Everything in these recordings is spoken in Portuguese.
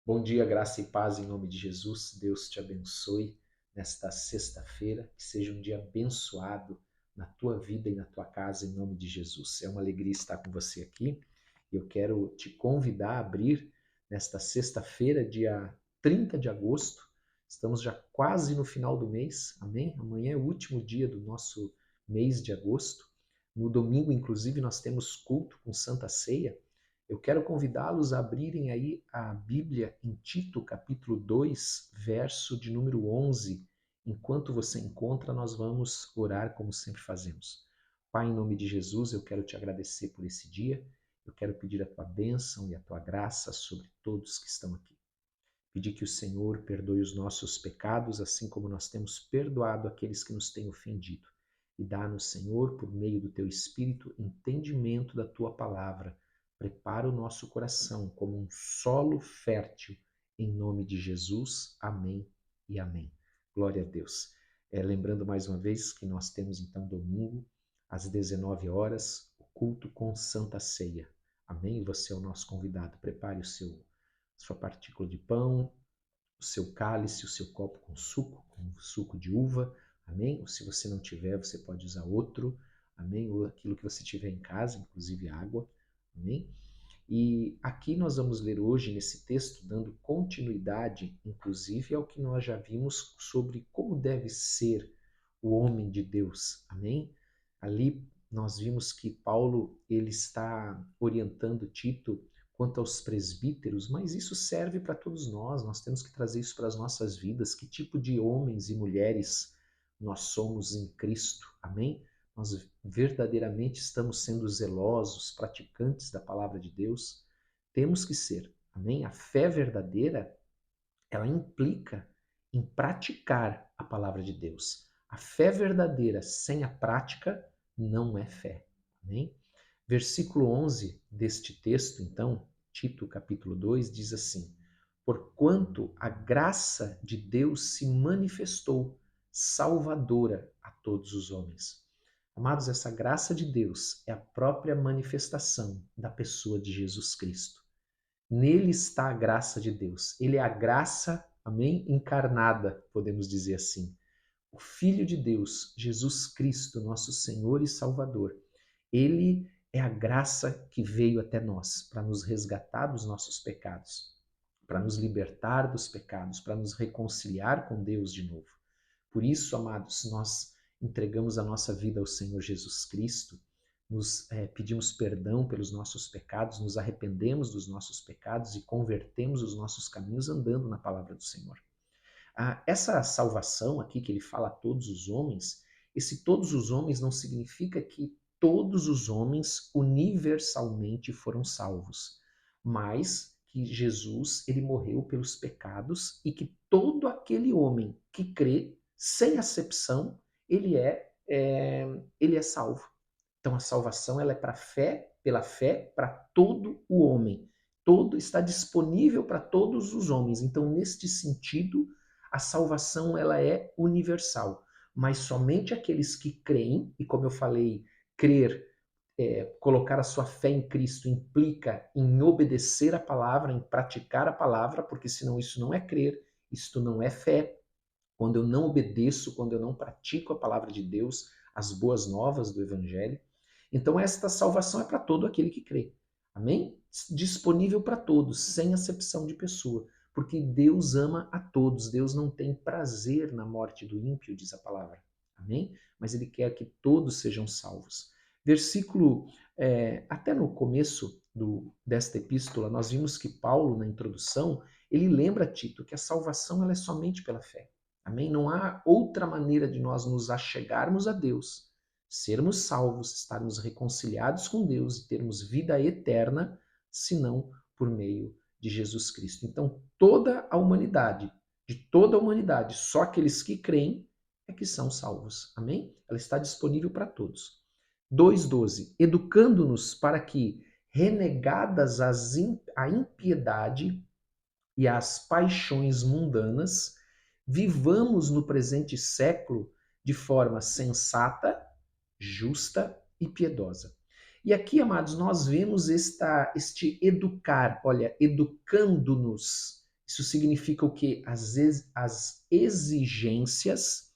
Bom dia, graça e paz em nome de Jesus. Deus te abençoe nesta sexta-feira. Que seja um dia abençoado na tua vida e na tua casa em nome de Jesus. É uma alegria estar com você aqui. Eu quero te convidar a abrir nesta sexta-feira, dia 30 de agosto. Estamos já quase no final do mês, amém? Amanhã é o último dia do nosso mês de agosto. No domingo, inclusive, nós temos culto com Santa Ceia. Eu quero convidá-los a abrirem aí a Bíblia em Tito, capítulo 2, verso de número 11. Enquanto você encontra, nós vamos orar como sempre fazemos. Pai, em nome de Jesus, eu quero te agradecer por esse dia. Eu quero pedir a tua bênção e a tua graça sobre todos que estão aqui. Pedir que o Senhor perdoe os nossos pecados, assim como nós temos perdoado aqueles que nos têm ofendido. E dá-nos, Senhor, por meio do teu Espírito, entendimento da tua palavra. Prepara o nosso coração como um solo fértil, em nome de Jesus. Amém e amém. Glória a Deus. Lembrando mais uma vez que nós temos então domingo, às 19 horas, o culto com Santa Ceia. Amém? Você é o nosso convidado. Prepare sua partícula de pão, o seu cálice, o seu copo com suco de uva. Amém? Ou se você não tiver, você pode usar outro. Amém? Ou aquilo que você tiver em casa, inclusive água. Amém? E aqui nós vamos ler hoje nesse texto, dando continuidade, inclusive, ao que nós já vimos sobre como deve ser o homem de Deus. Amém? Ali nós vimos que Paulo ele está orientando Tito quanto aos presbíteros, mas isso serve para todos nós temos que trazer isso para as nossas vidas, que tipo de homens e mulheres nós somos em Cristo. Amém? Nós verdadeiramente estamos sendo zelosos, praticantes da palavra de Deus? Temos que ser. Amém? A fé verdadeira, ela implica em praticar a palavra de Deus. A fé verdadeira sem a prática não é fé. Amém? Versículo 11 deste texto, então, Tito capítulo 2, diz assim: Porquanto a graça de Deus se manifestou salvadora a todos os homens. Amados, essa graça de Deus é a própria manifestação da pessoa de Jesus Cristo. Nele está a graça de Deus. Ele é a graça, amém, encarnada, podemos dizer assim. O Filho de Deus, Jesus Cristo, nosso Senhor e Salvador. Ele é a graça que veio até nós para nos resgatar dos nossos pecados, para nos libertar dos pecados, para nos reconciliar com Deus de novo. Por isso, amados, nós entregamos a nossa vida ao Senhor Jesus Cristo, nos pedimos perdão pelos nossos pecados, nos arrependemos dos nossos pecados e convertemos os nossos caminhos andando na palavra do Senhor. Essa salvação aqui que ele fala a todos os homens, esse todos os homens não significa que todos os homens universalmente foram salvos, mas que Jesus ele morreu pelos pecados e que todo aquele homem que crê, sem acepção, ele é salvo. Então a salvação ela é para fé, pela fé para todo o homem. Todo está disponível para todos os homens. Então neste sentido, a salvação ela é universal, mas somente aqueles que creem, e como eu falei, crer, colocar a sua fé em Cristo implica em obedecer a palavra, em praticar a palavra, porque senão isso não é crer, isto não é fé. Quando eu não obedeço, quando eu não pratico a palavra de Deus, as boas novas do Evangelho, então esta salvação é para todo aquele que crê. Amém? Disponível para todos, sem acepção de pessoa. Porque Deus ama a todos. Deus não tem prazer na morte do ímpio, diz a palavra. Amém? Mas Ele quer que todos sejam salvos. Versículo, até no começo desta epístola, nós vimos que Paulo, na introdução, ele lembra a Tito que a salvação ela é somente pela fé. Amém? Não há outra maneira de nós nos achegarmos a Deus, sermos salvos, estarmos reconciliados com Deus e termos vida eterna, senão por meio de Jesus Cristo. Então, toda a humanidade, de toda a humanidade, só aqueles que creem é que são salvos. Amém? Ela está disponível para todos. 2:12. Educando-nos para que, renegadas a impiedade e as paixões mundanas, vivamos no presente século de forma sensata, justa e piedosa. E aqui, amados, nós vemos este educar, olha, educando-nos. Isso significa o quê? As exigências,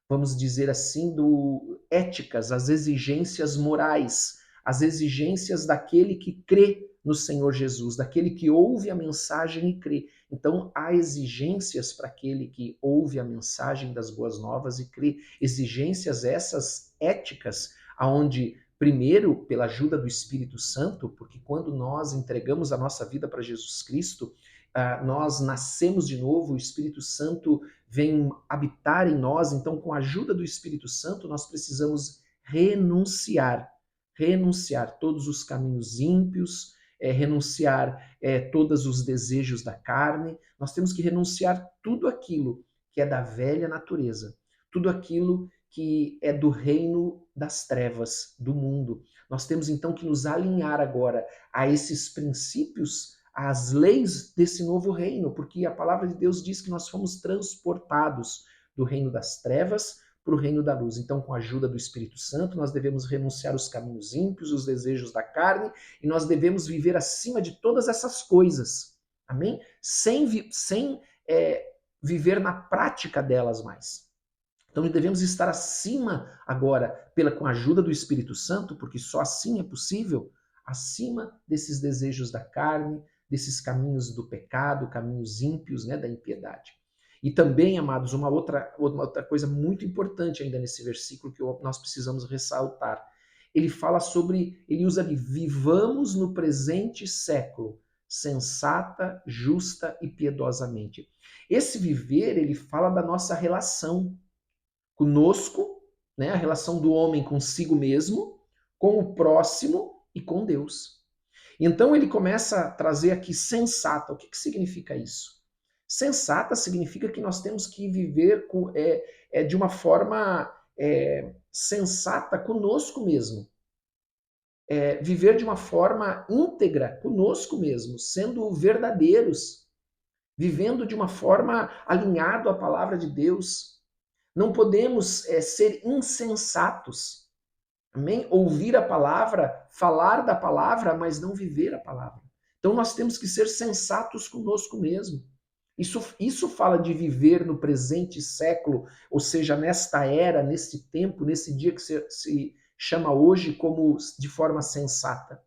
vamos dizer assim, éticas, as exigências morais, as exigências daquele que crê no Senhor Jesus, daquele que ouve a mensagem e crê. Então, há exigências para aquele que ouve a mensagem das boas novas e crê. Exigências essas éticas, aonde primeiro, pela ajuda do Espírito Santo, porque quando nós entregamos a nossa vida para Jesus Cristo, nós nascemos de novo, o Espírito Santo vem habitar em nós, então com a ajuda do Espírito Santo nós precisamos renunciar todos os caminhos ímpios, renunciar todos os desejos da carne, nós temos que renunciar tudo aquilo que é da velha natureza, tudo aquilo que é do reino das trevas, do mundo. Nós temos então que nos alinhar agora a esses princípios, às leis desse novo reino, porque a palavra de Deus diz que nós fomos transportados do reino das trevas para o reino da luz. Então, com a ajuda do Espírito Santo, nós devemos renunciar aos caminhos ímpios, os desejos da carne, e nós devemos viver acima de todas essas coisas. Amém? Sem viver na prática delas mais. Então devemos estar acima agora, com a ajuda do Espírito Santo, porque só assim é possível, acima desses desejos da carne, desses caminhos do pecado, caminhos ímpios, né, da impiedade. E também, amados, uma outra coisa muito importante ainda nesse versículo que nós precisamos ressaltar. Ele fala sobre, ele usa ali, vivamos no presente século, sensata, justa e piedosamente. Esse viver, ele fala da nossa relação conosco, né, a relação do homem consigo mesmo, com o próximo e com Deus. Então ele começa a trazer aqui sensata. O que significa isso? Sensata significa que nós temos que viver de uma forma sensata conosco mesmo. Viver de uma forma íntegra conosco mesmo, sendo verdadeiros, vivendo de uma forma alinhado à palavra de Deus. Não podemos ser insensatos. Amém? Ouvir a palavra, falar da palavra, mas não viver a palavra. Então nós temos que ser sensatos conosco mesmo. Isso fala de viver no presente século, ou seja, nesta era, nesse tempo, nesse dia que se chama hoje como de forma sensata.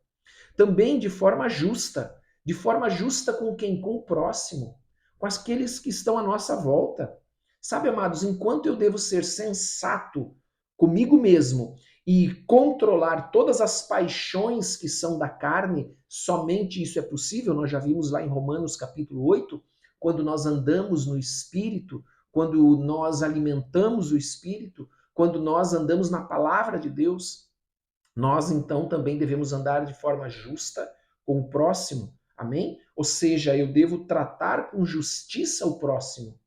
Também de forma justa. De forma justa com quem? Com o próximo. Com aqueles que estão à nossa volta. Sabe, amados, enquanto eu devo ser sensato comigo mesmo e controlar todas as paixões que são da carne, somente isso é possível. Nós já vimos lá em Romanos capítulo 8, quando nós andamos no Espírito, quando nós alimentamos o Espírito, quando nós andamos na palavra de Deus, nós então também devemos andar de forma justa com o próximo. Amém? Ou seja, eu devo tratar com justiça o próximo.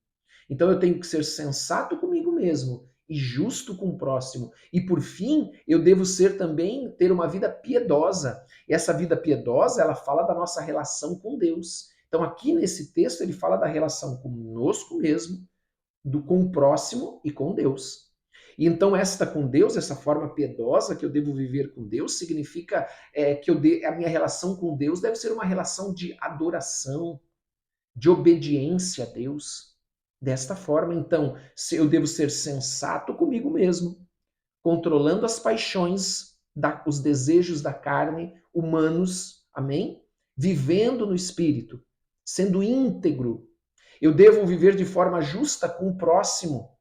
Então eu tenho que ser sensato comigo mesmo e justo com o próximo. E por fim, eu devo ser também ter uma vida piedosa. E essa vida piedosa, ela fala da nossa relação com Deus. Então aqui nesse texto ele fala da relação conosco mesmo, com o próximo e com Deus. E então esta com Deus, essa forma piedosa que eu devo viver com Deus, significa que a minha relação com Deus deve ser uma relação de adoração, de obediência a Deus. Desta forma, então, eu devo ser sensato comigo mesmo, controlando as paixões, os desejos da carne, humanos, amém? Vivendo no Espírito, sendo íntegro. Eu devo viver de forma justa com o próximo,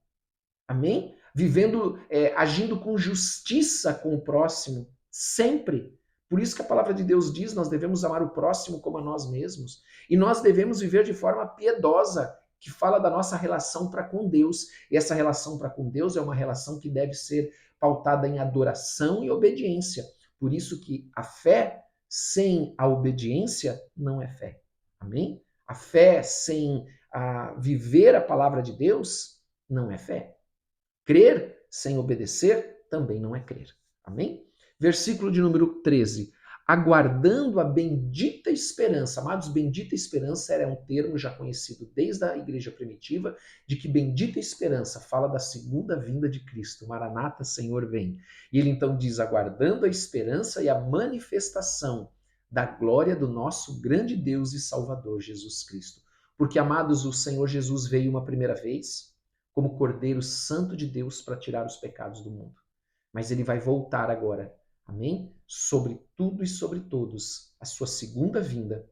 amém? Vivendo, agindo com justiça com o próximo, sempre. Por isso que a palavra de Deus diz, nós devemos amar o próximo como a nós mesmos. E nós devemos viver de forma piedosa, que fala da nossa relação para com Deus. E essa relação para com Deus é uma relação que deve ser pautada em adoração e obediência. Por isso que a fé sem a obediência não é fé. Amém? A fé sem viver a palavra de Deus não é fé. Crer sem obedecer também não é crer. Amém? Versículo de número 13. Aguardando a bendita esperança. Amados, bendita esperança era um termo já conhecido desde a igreja primitiva, de que bendita esperança fala da segunda vinda de Cristo. Maranata, Senhor, vem. E ele então diz, aguardando a esperança e a manifestação da glória do nosso grande Deus e Salvador Jesus Cristo. Porque, amados, o Senhor Jesus veio uma primeira vez como Cordeiro Santo de Deus para tirar os pecados do mundo. Mas ele vai voltar agora, amém? Sobre tudo e sobre todos, a sua segunda vinda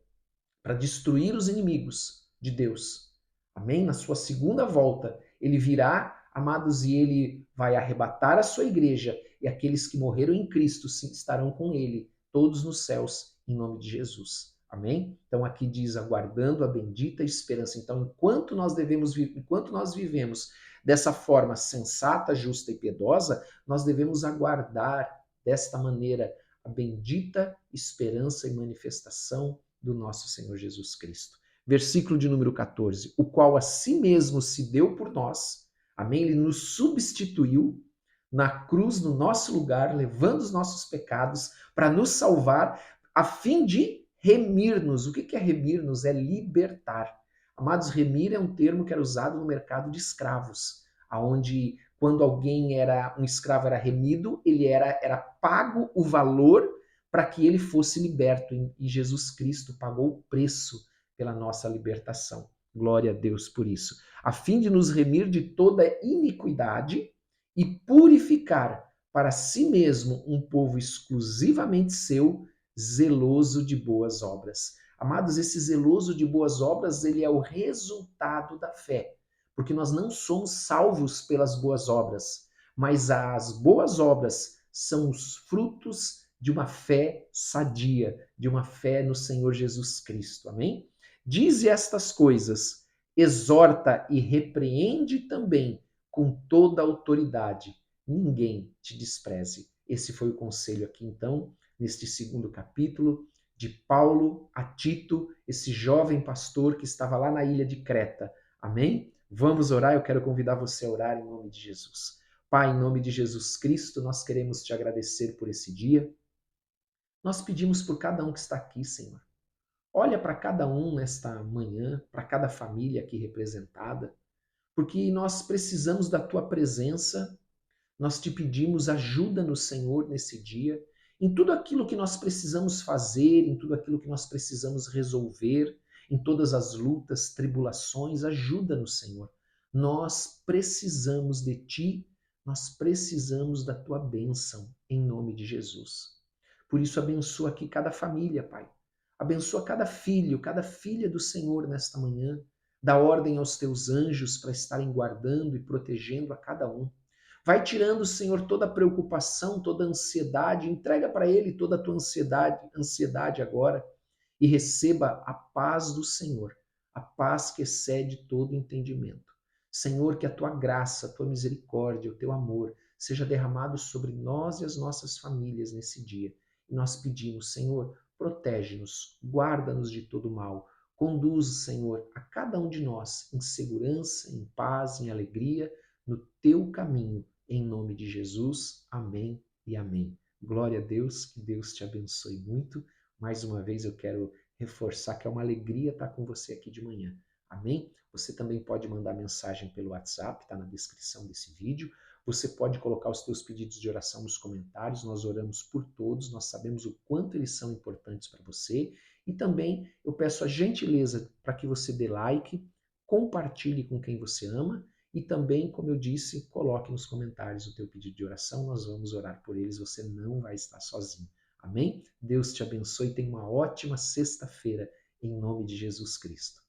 para destruir os inimigos de Deus. Amém? Na sua segunda volta, ele virá, amados, e ele vai arrebatar a sua igreja, e aqueles que morreram em Cristo estarão com ele, todos nos céus, em nome de Jesus. Amém? Então aqui diz aguardando a bendita esperança. Então, enquanto nós vivemos dessa forma sensata, justa e piedosa, nós devemos aguardar desta maneira a bendita esperança e manifestação do nosso Senhor Jesus Cristo. Versículo de número 14, o qual a si mesmo se deu por nós, amém? Ele nos substituiu na cruz, no nosso lugar, levando os nossos pecados para nos salvar, a fim de remir-nos. O que é remir-nos? É libertar. Amados, remir é um termo que era usado no mercado de escravos, onde quando alguém era um escravo era remido, ele era pago o valor para que ele fosse liberto. E Jesus Cristo pagou o preço pela nossa libertação. Glória a Deus por isso. A fim de nos remir de toda iniquidade e purificar para si mesmo um povo exclusivamente seu, zeloso de boas obras. Amados, esse zeloso de boas obras, ele é o resultado da fé. Porque nós não somos salvos pelas boas obras, mas as boas obras são os frutos de uma fé sadia, de uma fé no Senhor Jesus Cristo. Amém? Dize estas coisas, exorta e repreende também com toda a autoridade. Ninguém te despreze. Esse foi o conselho aqui, então, neste segundo capítulo, de Paulo a Tito, esse jovem pastor que estava lá na ilha de Creta. Amém? Vamos orar, eu quero convidar você a orar em nome de Jesus. Pai, em nome de Jesus Cristo, nós queremos te agradecer por esse dia. Nós pedimos por cada um que está aqui, Senhor. Olha para cada um nesta manhã, para cada família aqui representada, porque nós precisamos da tua presença. Nós te pedimos ajuda no Senhor nesse dia, em tudo aquilo que nós precisamos fazer, em tudo aquilo que nós precisamos resolver, em todas as lutas, tribulações, ajuda-nos, Senhor. Nós precisamos de ti, nós precisamos da tua bênção, em nome de Jesus. Por isso, abençoa aqui cada família, Pai. Abençoa cada filho, cada filha do Senhor nesta manhã. Dá ordem aos teus anjos para estarem guardando e protegendo a cada um. Vai tirando, Senhor, toda a preocupação, toda a ansiedade, entrega para Ele toda a tua ansiedade agora e receba a paz do Senhor, a paz que excede todo entendimento. Senhor, que a tua graça, a tua misericórdia, o teu amor seja derramado sobre nós e as nossas famílias nesse dia. E nós pedimos, Senhor, protege-nos, guarda-nos de todo mal. Conduz, Senhor, a cada um de nós em segurança, em paz, em alegria, no teu caminho. Em nome de Jesus, amém e amém. Glória a Deus, que Deus te abençoe muito. Mais uma vez eu quero reforçar que é uma alegria estar com você aqui de manhã. Amém? Você também pode mandar mensagem pelo WhatsApp, está na descrição desse vídeo. Você pode colocar os teus pedidos de oração nos comentários, nós oramos por todos, nós sabemos o quanto eles são importantes para você. E também eu peço a gentileza para que você dê like, compartilhe com quem você ama e também, como eu disse, coloque nos comentários o teu pedido de oração, nós vamos orar por eles, você não vai estar sozinho. Amém? Deus te abençoe e tenha uma ótima sexta-feira, em nome de Jesus Cristo.